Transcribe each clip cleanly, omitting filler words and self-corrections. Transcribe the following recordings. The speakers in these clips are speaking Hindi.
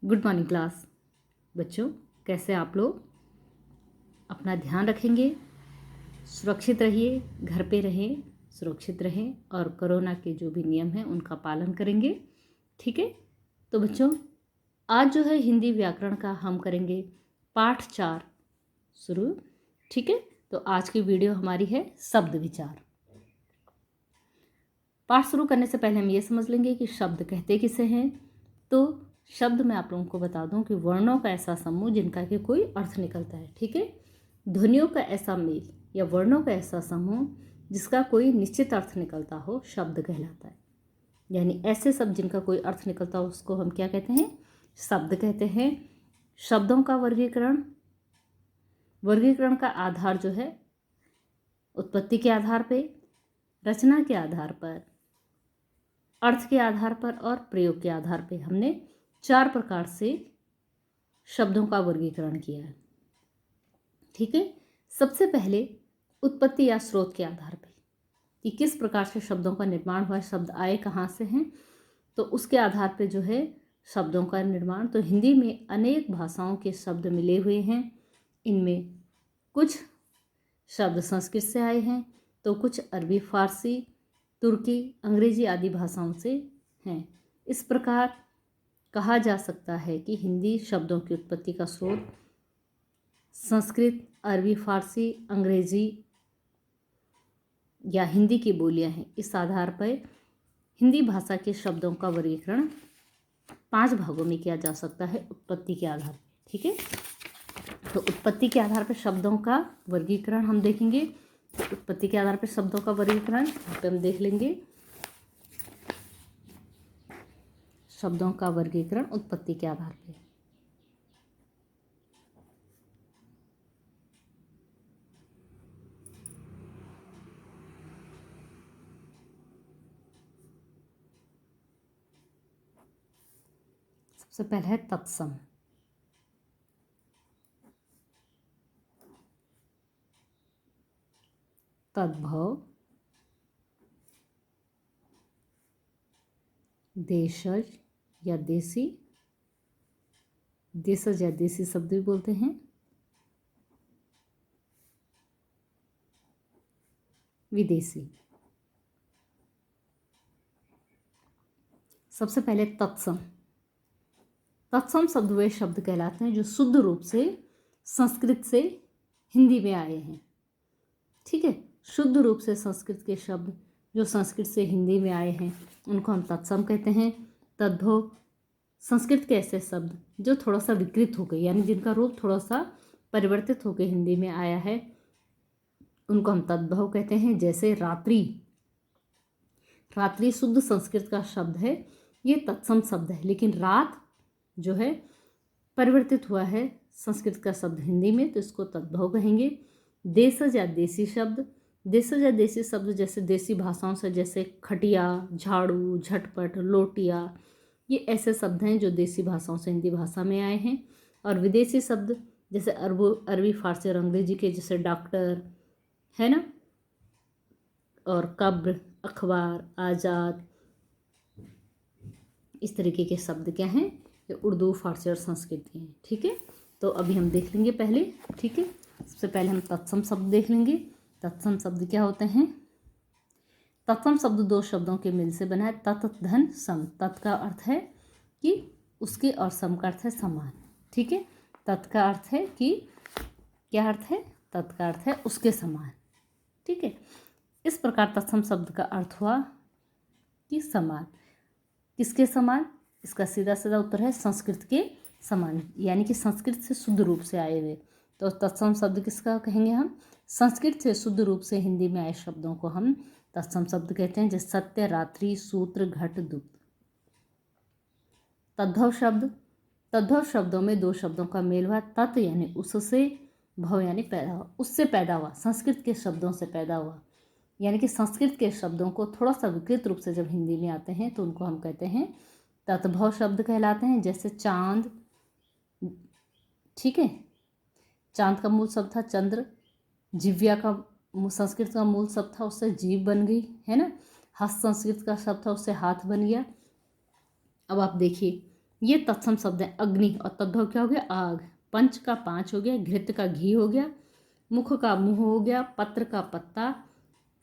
Good morning class. बच्चों, कैसे आप लोग? अपना ध्यान रखेंगे, सुरक्षित रहिए, घर पे रहें, सुरक्षित रहें और कोरोना के जो भी नियम हैं उनका पालन करेंगे। ठीक है। तो बच्चों, आज जो है हिंदी व्याकरण का हम करेंगे पाठ 4 शुरू। ठीक है। तो आज की वीडियो हमारी है शब्द विचार। पाठ शुरू करने से पहले हम ये समझ लेंगे कि शब्द कहते किसे हैं। तो शब्द मैं आप लोगों को बता दूं कि वर्णों का ऐसा समूह जिनका कि कोई अर्थ निकलता है। ठीक है। ध्वनियों का ऐसा मेल या वर्णों का ऐसा समूह जिसका कोई निश्चित अर्थ निकलता हो शब्द कहलाता है। यानी ऐसे शब्द जिनका कोई अर्थ निकलता हो उसको हम क्या कहते हैं? शब्द कहते हैं। शब्दों का वर्गीकरण का आधार जो है उत्पत्ति के आधार पे, रचना के आधार पर, अर्थ के आधार पर और प्रयोग के आधार पे हमने 4 प्रकार से शब्दों का वर्गीकरण किया है। ठीक है। सबसे पहले उत्पत्ति या स्रोत के आधार पे कि किस प्रकार से शब्दों का निर्माण हुआ, शब्द आए कहाँ से हैं, तो उसके आधार पे जो है शब्दों का निर्माण। तो हिंदी में अनेक भाषाओं के शब्द मिले हुए हैं। इनमें कुछ शब्द संस्कृत से आए हैं तो कुछ अरबी, फारसी, तुर्की, अंग्रेजी आदि भाषाओं से हैं। इस प्रकार कहा जा सकता है कि हिंदी शब्दों की उत्पत्ति का स्रोत संस्कृत, अरबी, फारसी, अंग्रेजी या हिंदी की बोलियां हैं। इस आधार पर हिंदी भाषा के शब्दों का वर्गीकरण 5 भागों में किया जा सकता है उत्पत्ति के आधार पर। ठीक है। तो उत्पत्ति के आधार पर शब्दों का वर्गीकरण हम देखेंगे। उत्पत्ति के आधार पर शब्दों का वर्गीकरण यहाँ पे हम देख लेंगे। शब्दों का वर्गीकरण उत्पत्ति के आधार पर। सबसे पहला है तत्सम। तद्भव, देशज या देसी, देशज या देसी शब्द भी बोलते हैं, विदेशी। सबसे पहले तत्सम। तत्सम शब्द वे शब्द कहलाते हैं जो शुद्ध रूप से संस्कृत से हिंदी में आए हैं। ठीक है। शुद्ध रूप से संस्कृत के शब्द जो संस्कृत से हिंदी में आए हैं उनको हम तत्सम कहते हैं। तद्भव, संस्कृत के ऐसे शब्द जो थोड़ा सा विकृत हो गए यानी जिनका रूप थोड़ा सा परिवर्तित होकर हिंदी में आया है उनको हम तद्भव कहते हैं। जैसे रात्रि। रात्रि शुद्ध संस्कृत का शब्द है, ये तत्सम शब्द है, लेकिन रात जो है परिवर्तित हुआ है संस्कृत का शब्द हिंदी में, तो इसको तद्भव कहेंगे। देशज या देसी शब्द। देशज या देसी शब्द जैसे देसी भाषाओं से, जैसे खटिया, झाड़ू, झटपट, लोटिया, ये ऐसे शब्द हैं जो देसी भाषाओं से हिंदी भाषा में आए हैं। और विदेशी शब्द जैसे अरबी, फारसी और अंग्रेजी के, जैसे डॉक्टर है ना, और कब्र, अखबार, आज़ाद, इस तरीके के शब्द क्या हैं, ये उर्दू, फारसी और संस्कृत के हैं। ठीक है। तो अभी हम देख लेंगे पहले। ठीक है। सबसे पहले हम तत्सम शब्द देख लेंगे। तत्सम शब्द क्या होते हैं? तत्सम शब्द 2 शब्दों के मिल से बना है। तत् धन सम। तत् का अर्थ है कि उसके और सम का अर्थ है समान। ठीक है। तत् का अर्थ है कि क्या अर्थ है? तत् का अर्थ है उसके समान। ठीक है। इस प्रकार तत्सम शब्द का अर्थ हुआ कि समान। किसके समान? इसका सीधा सीधा उत्तर है संस्कृत के समान, यानी कि संस्कृत से शुद्ध रूप से आए हुए। तो तत्सम शब्द किसका कहेंगे हम? संस्कृत से शुद्ध रूप से हिंदी में आए शब्दों को हम तत्सम शब्द कहते हैं। जैसे सत्य, रात्रि, सूत्र, घट, दुग्ध। तद्भव शब्द। तद्भव शब्दों में 2 शब्दों का मेल हुआ। तत् यानी उससे, भव यानी पैदा हुआ, उससे पैदा हुआ, संस्कृत के शब्दों से पैदा हुआ। यानी कि संस्कृत के शब्दों को थोड़ा सा विकृत रूप से जब हिंदी में आते हैं तो उनको हम कहते हैं तद्भव शब्द कहलाते हैं। जैसे चांद। ठीक है। चांद का मूल शब्द था चंद्र। जिव्या का संस्कृत का मूल शब्द था, उससे जीव बन गई, है ना। हस्त संस्कृत का शब्द था, उससे हाथ बन गया। अब आप देखिए ये तत्सम शब्द है। अग्नि और तद्भव क्या हो गया, आग। पंच का पांच हो गया, घृत का घी हो गया, मुख का मुंह हो गया, पत्र का पत्ता,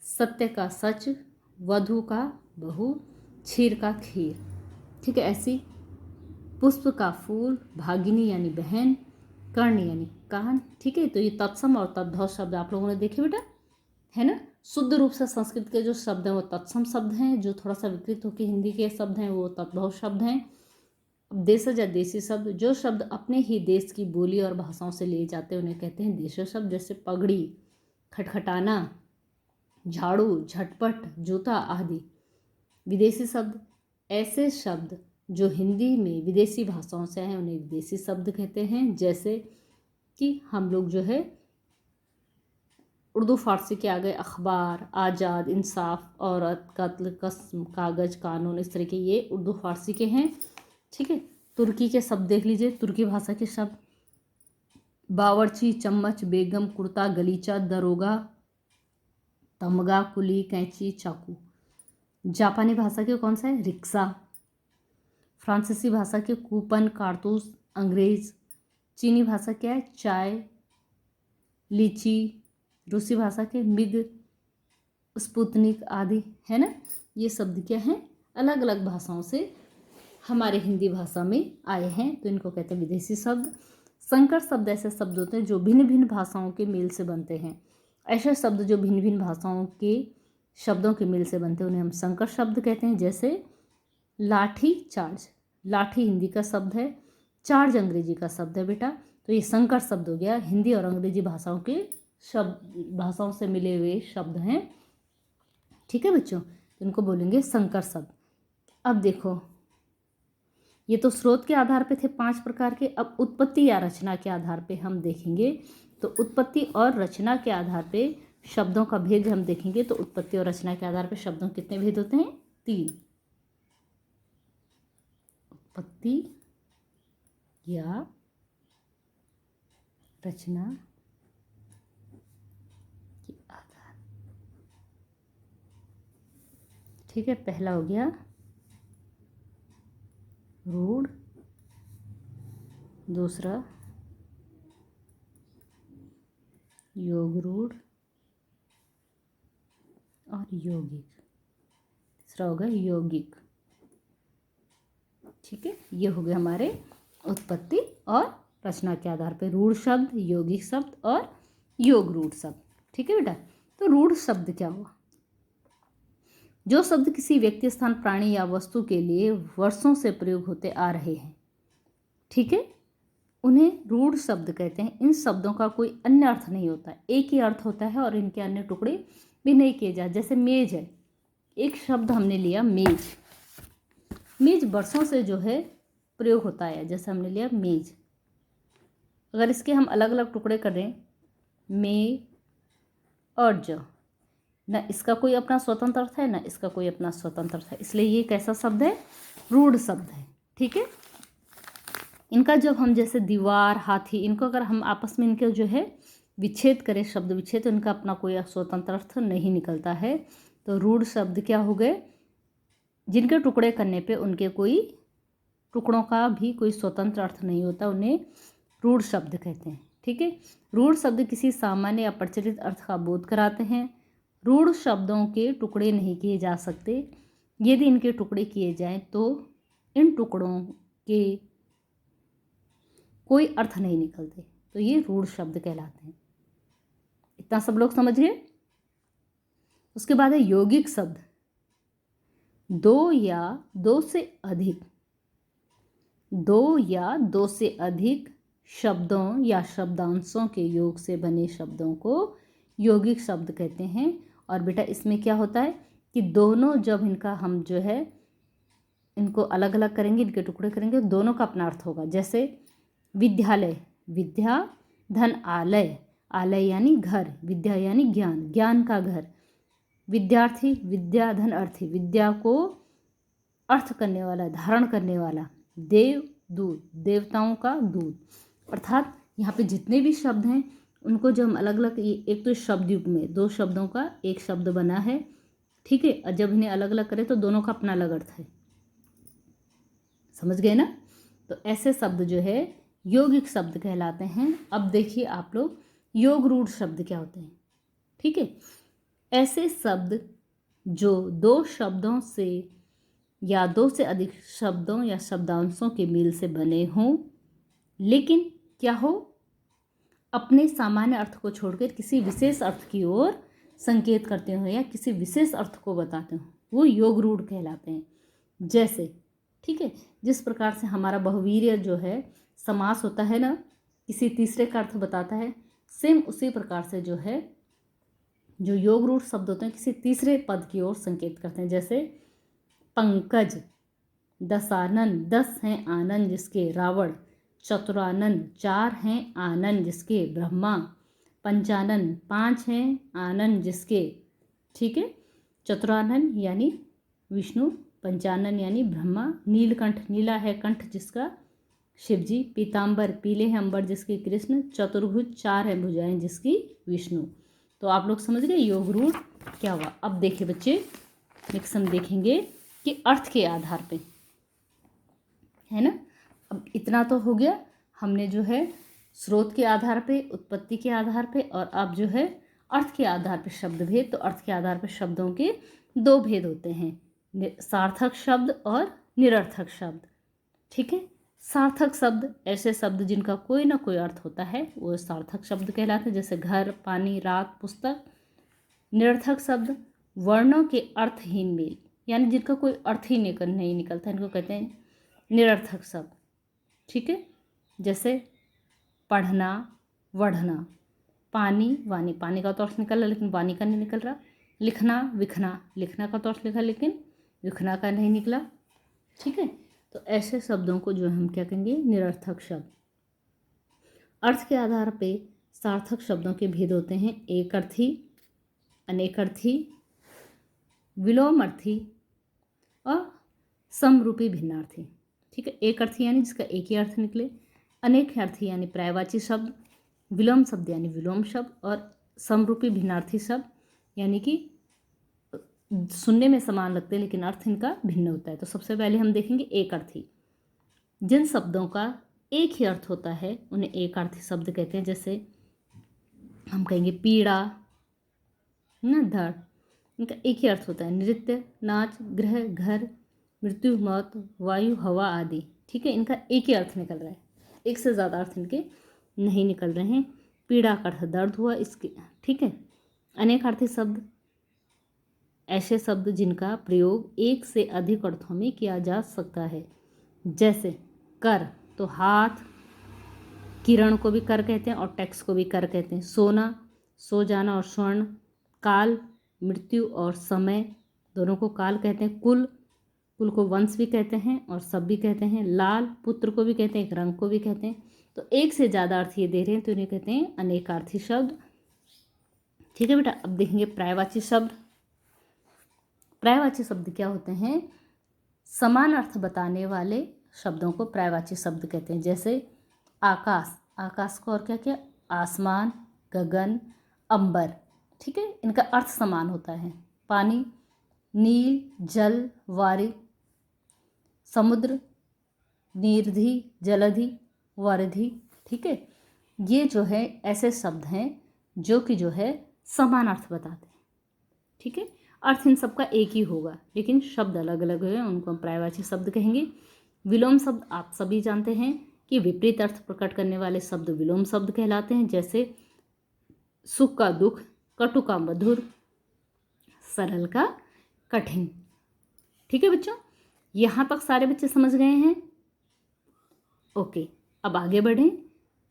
सत्य का सच, वधु का बहू, क्षीर का खीर। ठीक है, ऐसी पुष्प का फूल, भागिनी यानी बहन, कर्ण यानी कान। ठीक है, तो ये तत्सम और तद्भव शब्द आप लोगों ने देखे बेटा, है ना। शुद्ध रूप से संस्कृत के जो शब्द हैं वो तत्सम शब्द हैं, जो थोड़ा सा विकृत होकर हिंदी के शब्द हैं वो तद्भव शब्द हैं। देशज या देसी शब्द, जो शब्द अपने ही देश की बोली और भाषाओं से लिए जाते हैं उन्हें कहते हैं देशज शब्द, जैसे पगड़ी, खटखटाना, झाड़ू, झटपट, जूता आदि। विदेशी शब्द, ऐसे शब्द जो हिंदी में विदेशी भाषाओं से हैं उन्हें विदेशी शब्द कहते हैं। जैसे कि हम लोग जो है उर्दू फारसी के आगे अखबार, आज़ाद, इंसाफ, औरत, कत्ल, कसम, कागज़, कानून, इस तरह के ये उर्दू फारसी के हैं। ठीक है, तुर्की के शब्द देख लीजिए, तुर्की भाषा के शब्द, बावर्ची, चम्मच, बेगम, कुर्ता, गलीचा, दरोगा, तमगा, कुली, कैंची, चाकू। जापानी भाषा के कौन सा है, रिक्शा। फ्रांसीसी भाषा के कूपन, कारतूस, अंग्रेज। चीनी भाषा क्या है, चाय, लीची। रूसी भाषा के मिग, स्पुतनिक आदि, है ना। ये शब्द क्या हैं, अलग अलग भाषाओं से हमारे हिंदी भाषा में आए हैं, तो इनको कहते हैं विदेशी शब्द। संकर शब्द ऐसे शब्द होते हैं जो भिन्न भिन्न भाषाओं के मेल से बनते हैं। ऐसे शब्द जो भिन्न भिन्न भाषाओं के शब्दों के मेल से बनते हैं उन्हें हम संकर शब्द कहते हैं। जैसे लाठी, चार्ज। लाठी हिंदी का शब्द है, चार्ज अंग्रेजी का शब्द है बेटा, तो ये संकर शब्द हो गया। हिंदी और अंग्रेजी भाषाओं के भाषाओं से मिले हुए शब्द हैं। ठीक है बच्चों, तो इनको बोलेंगे संकर शब्द। अब देखो, ये तो स्रोत के आधार पे थे 5 प्रकार के। अब उत्पत्ति या रचना के आधार पे हम देखेंगे, तो उत्पत्ति और रचना के आधार पे शब्दों का भेद हम देखेंगे। तो उत्पत्ति और रचना के आधार पे शब्दों के कितने भेद होते हैं, 3। उत्पत्ति या रचना के आधार। ठीक है, पहला हो गया रूढ़, दूसरा योग रूढ़ और यौगिक, तीसरा होगा यौगिक। ठीक है, ये हो गए हमारे उत्पत्ति और रचना के आधार पर रूढ़ शब्द, यौगिक शब्द और योग रूढ़ शब्द। ठीक है बेटा, तो रूढ़ शब्द क्या हुआ, जो शब्द किसी व्यक्ति, स्थान, प्राणी या वस्तु के लिए वर्षों से प्रयोग होते आ रहे हैं। ठीक है, उन्हें रूढ़ शब्द कहते हैं। इन शब्दों का कोई अन्य अर्थ नहीं होता, एक ही अर्थ होता है और इनके अन्य टुकड़े भी नहीं किए जाते। जैसे मेज है, एक शब्द हमने लिया मेज, मेज वर्षों से जो है प्रयोग होता है, जैसे हमने लिया मेज। अगर इसके हम अलग अलग टुकड़े कर दें, मे और ज, न इसका कोई अपना स्वतंत्र अर्थ है, न इसका कोई अपना स्वतंत्र अर्थ है, इसलिए ये कैसा शब्द है, रूढ़ शब्द है। ठीक है, इनका जब हम जैसे दीवार, हाथी, इनको अगर हम आपस में इनके जो है विच्छेद करें, शब्द विच्छेद, तो इनका अपना कोई स्वतंत्र अर्थ नहीं निकलता है। तो रूढ़ शब्द क्या हो गए, जिनके टुकड़े करने पे उनके कोई टुकड़ों का भी कोई स्वतंत्र अर्थ नहीं होता, उन्हें रूढ़ शब्द कहते हैं। ठीक है, रूढ़ शब्द किसी सामान्य या प्रचलित अर्थ का बोध कराते हैं। रूढ़ शब्दों के टुकड़े नहीं किए जा सकते, यदि इनके टुकड़े किए जाएं तो इन टुकड़ों के कोई अर्थ नहीं निकलते, तो ये रूढ़ शब्द कहलाते हैं। इतना सब लोग समझ गए। उसके बाद है यौगिक शब्द, दो या दो से अधिक शब्दों या शब्दांशों के योग से बने शब्दों को यौगिक शब्द कहते हैं। और बेटा इसमें क्या होता है कि दोनों, जब इनका हम जो है इनको अलग अलग करेंगे, इनके टुकड़े करेंगे, दोनों का अपना अर्थ होगा। जैसे विद्यालय, विद्या, धन, आलय, आलय यानी घर, विद्या यानी ज्ञान, ज्ञान का घर। विद्यार्थी, विद्या, धन, अर्थी, विद्या को अर्थ करने वाला, धारण करने वाला। देव, दूध, देवताओं का दूध। अर्थात यहाँ पे जितने भी शब्द हैं उनको जब हम अलग अलग, एक तो शब्द युग में 2 शब्दों का एक शब्द बना है। ठीक है, और जब इन्हें अलग अलग करें तो दोनों का अपना अलग अर्थ है। समझ गए ना। तो ऐसे शब्द जो है यौगिक शब्द कहलाते हैं। अब देखिए आप लोग योग रूढ़ शब्द क्या होते हैं। ठीक है, ऐसे शब्द जो दो शब्दों से या दो से अधिक शब्दों या शब्दांशों के मेल से बने हों, लेकिन क्या हो, अपने सामान्य अर्थ को छोड़कर किसी विशेष अर्थ की ओर संकेत करते हो या किसी विशेष अर्थ को बताते हो, वो योग रूढ़ कहलाते हैं। जैसे ठीक है, जिस प्रकार से हमारा बहुवीर्य जो है समास होता है ना, किसी तीसरे का अर्थ बताता है, सेम उसी प्रकार से जो है जो योग रूढ़ शब्द होते हैं किसी तीसरे पद की ओर संकेत करते हैं। जैसे पंकज, दशानन, 10 हैं आनंद जिसके रावण, चतुरानन, 4 हैं आनंद जिसके ब्रह्मा, पंचानन, 5 हैं आनंद जिसके, ठीक है, चतुरानन यानी विष्णु, पंचानन यानी ब्रह्मा, नीलकंठ, नीला है कंठ जिसका शिवजी, पीताम्बर, पीले हैं अंबर जिसकी कृष्ण, चतुर्भुज, 4 है भुजाएं जिसकी विष्णु। तो आप लोग समझ गए योग रूढ़ क्या हुआ। अब देखिए बच्चे, नेक्स्ट हम देखेंगे कि अर्थ के आधार पे, है ना। अब इतना तो हो गया, हमने जो है स्रोत के आधार पे, उत्पत्ति के आधार पे, और अब जो है अर्थ के आधार पे शब्द भेद। तो अर्थ के आधार पे शब्दों के 2 भेद होते हैं, सार्थक शब्द और निरर्थक शब्द। ठीक है, सार्थक शब्द ऐसे शब्द जिनका कोई ना कोई अर्थ होता है, वो सार्थक शब्द कहलाते हैं, जैसे घर, पानी, रात, पुस्तक। निरर्थक शब्द वर्णों के अर्थहीन मेल, यानी जिनका कोई अर्थ ही नहीं निकलता, इनको कहते हैं निरर्थक शब्द। ठीक है, जैसे पढ़ना, वढ़ना, पानी, वानी, पानी का तो अर्थ निकल रहा लेकिन वानी का नहीं निकल रहा। लिखना, विखना, लिखना का तो अर्थ लिखा लेकिन विखना का नहीं निकला। ठीक है, तो ऐसे शब्दों को जो हम क्या कहेंगे, निरर्थक शब्द। अर्थ के आधार पे सार्थक शब्दों के भेद होते हैं, एक अर्थी, अनेक अर्थी, विलोम अर्थी और समरूपी भिन्नार्थी। ठीक है, एक अर्थी यानी जिसका एक ही अर्थ निकले, अनेक अर्थी यानी पर्यायवाची शब्द, विलोम शब्द यानी विलोम शब्द, और समरूपी भिन्नार्थी शब्द यानी कि सुनने में समान लगते हैं लेकिन अर्थ इनका भिन्न होता है। तो सबसे पहले हम देखेंगे एक अर्थी। जिन शब्दों का एक ही अर्थ होता है उन्हें एक अर्थी शब्द कहते हैं। जैसे हम कहेंगे पीड़ा, ना, धड़, इनका एक ही अर्थ होता है। नृत्य, नाच, गृह, घर, मृत्यु, मौत, वायु, हवा आदि। ठीक है, इनका एक ही अर्थ निकल रहा है, एक से ज़्यादा अर्थ इनके नहीं निकल रहे हैं। पीड़ा का अर्थ दर्द हुआ इसके। ठीक है, अनेक अर्थी शब्द ऐसे शब्द जिनका प्रयोग एक से अधिक अर्थों में किया जा सकता है। जैसे कर, तो हाथ, किरण को भी कर कहते हैं और टैक्स को भी कर कहते हैं। सोना, सो जाना, और स्वर्ण, काल, मृत्यु और समय, दोनों को काल कहते हैं। कुल, कुल को वंश भी कहते हैं और सब भी कहते हैं। लाल, पुत्र को भी कहते हैं, एक रंग को भी कहते हैं। तो एक से ज़्यादा अर्थ ये दे रहे हैं तो इन्हें कहते हैं अनेकार्थी शब्द। ठीक है बेटा, अब देखेंगे पर्यायवाची शब्द। पर्यायवाची शब्द क्या होते हैं, समान अर्थ बताने वाले शब्दों को पर्यायवाची शब्द कहते हैं। जैसे आकाश, आकाश को और क्या क्या, आसमान, गगन, अंबर। ठीक है, इनका अर्थ समान होता है। पानी, नील, जल, वारी, समुद्र, नीरधि, जलधि, वारिधि। ठीक है, ये जो है ऐसे शब्द हैं जो कि जो है समान अर्थ बताते हैं। ठीक है, अर्थ इन सबका एक ही होगा लेकिन शब्द अलग अलग है, उनको हम पर्यायवाची शब्द कहेंगे। विलोम शब्द आप सभी जानते हैं कि विपरीत अर्थ प्रकट करने वाले शब्द विलोम शब्द कहलाते हैं। जैसे सुख का दुख, कटु का मधुर, सरल का कठिन। ठीक है बच्चों, यहाँ तक सारे बच्चे समझ गए हैं। ओके, अब आगे बढ़ें।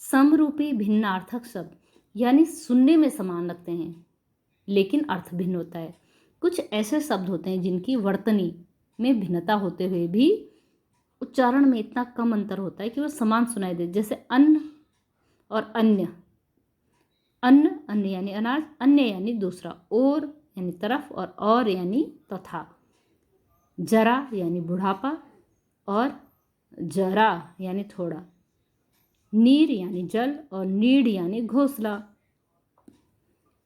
समरूपी भिन्नार्थक शब्द यानी सुनने में समान लगते हैं लेकिन अर्थ भिन्न होता है। कुछ ऐसे शब्द होते हैं जिनकी वर्तनी में भिन्नता होते हुए भी उच्चारण में इतना कम अंतर होता है कि वो समान सुनाई दे। जैसे अन्न और अन्य, अन्न, अन्य यानी अनाज, अन्य यानी दूसरा, और यानी तरफ, और यानी तथा, जरा यानी बुढ़ापा और जरा यानी थोड़ा, नीर यानी जल और नीड यानी घोंसला,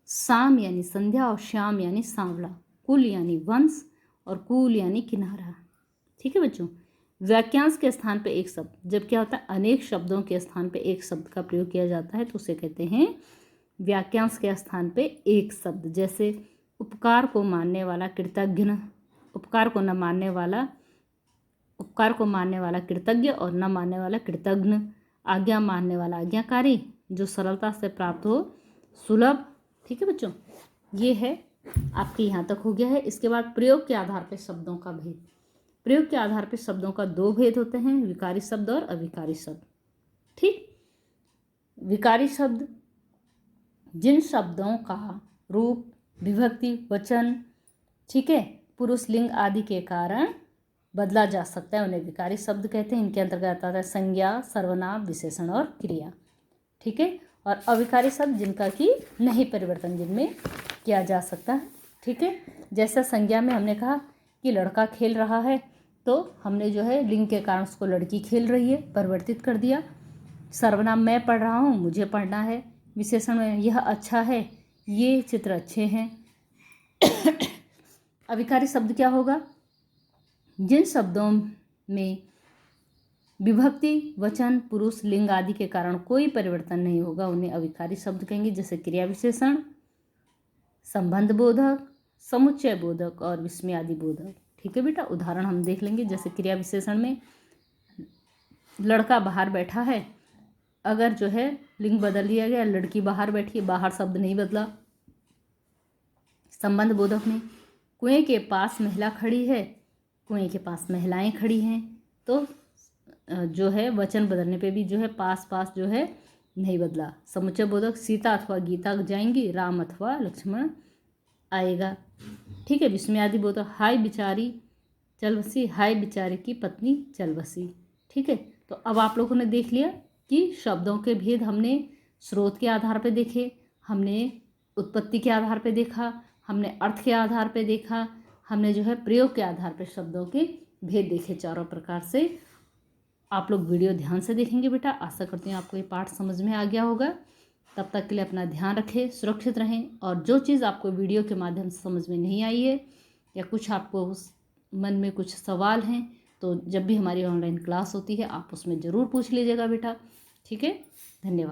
शाम यानी संध्या और श्याम यानी सांवला, कुल यानी वंश और कूल यानी किनारा। ठीक है बच्चों, वाक्यांश के स्थान पे एक शब्द, जब क्या होता है अनेक शब्दों के स्थान पे एक शब्द का प्रयोग किया जाता है तो उसे कहते हैं वाक्यांश के स्थान पे एक शब्द। जैसे उपकार को मानने वाला कृतज्ञ, उपकार को मानने वाला कृतज्ञ और न मानने वाला कृतज्ञ, आज्ञा मानने वाला आज्ञाकारी, जो सरलता से प्राप्त हो सुलभ। ठीक है बच्चों, ये है आपके यहाँ तक हो गया है। इसके बाद प्रयोग के आधार पर शब्दों का भेद। प्रयोग के आधार पर शब्दों का दो भेद होते हैं, विकारी शब्द और अविकारी शब्द। ठीक, विकारी शब्द जिन शब्दों का रूप, विभक्ति, वचन, ठीक है, पुरुष, लिंग आदि के कारण बदला जा सकता है, उन्हें विकारी शब्द कहते हैं। इनके अंतर्गत आता है संज्ञा, सर्वनाम, विशेषण और क्रिया। ठीक है, और अविकारी शब्द जिनका कि नहीं परिवर्तन जिनमें किया जा सकता है। ठीक है, जैसा संज्ञा में हमने कहा कि लड़का खेल रहा है, तो हमने जो है लिंग के कारण उसको लड़की खेल रही है परिवर्तित कर दिया। सर्वनाम मैं पढ़ रहा हूँ, मुझे पढ़ना है। विशेषण में यह अच्छा है, ये चित्र अच्छे हैं। अविकारी शब्द क्या होगा? जिन शब्दों में विभक्ति, वचन, पुरुष, लिंग आदि के कारण कोई परिवर्तन नहीं होगा उन्हें अविकारी शब्द कहेंगे। जैसे क्रिया विशेषण, संबंध बोधक, समुच्चय बोधक और विस्मयादि बोधक। ठीक है बेटा, उदाहरण हम देख लेंगे। जैसे क्रिया विशेषण में लड़का बाहर बैठा है, अगर जो है लिंग बदल दिया गया, लड़की बाहर बैठी है, बाहर शब्द नहीं बदला। संबंध बोधक में कुएं के पास महिला खड़ी है, कुएं के पास महिलाएं खड़ी हैं, तो जो है वचन बदलने पे भी जो है पास पास जो है नहीं बदला। समुच्चय बोधक सीता अथवा गीता जाएंगी, राम अथवा लक्ष्मण आएगा। ठीक है, विस्मयादि बोधक हाय बिचारी चल बसी, हाय बिचारे की पत्नी चल बसी। ठीक है, तो अब आप लोगों ने देख लिया कि शब्दों के भेद हमने स्रोत के आधार पर देखे, हमने उत्पत्ति के आधार पर देखा, हमने अर्थ के आधार पर देखा, हमने जो है प्रयोग के आधार पर शब्दों के भेद देखे चारों प्रकार से। आप लोग वीडियो ध्यान से देखेंगे बेटा। आशा करती हूँ आपको ये पाठ समझ में आ गया होगा। तब तक के लिए अपना ध्यान रखें, सुरक्षित रहें, और जो चीज़ आपको वीडियो के माध्यम से समझ में नहीं आई है या कुछ आपको मन में कुछ सवाल हैं, तो जब भी हमारी ऑनलाइन क्लास होती है आप उसमें ज़रूर पूछ लीजिएगा बेटा। ठीक है, धन्यवाद।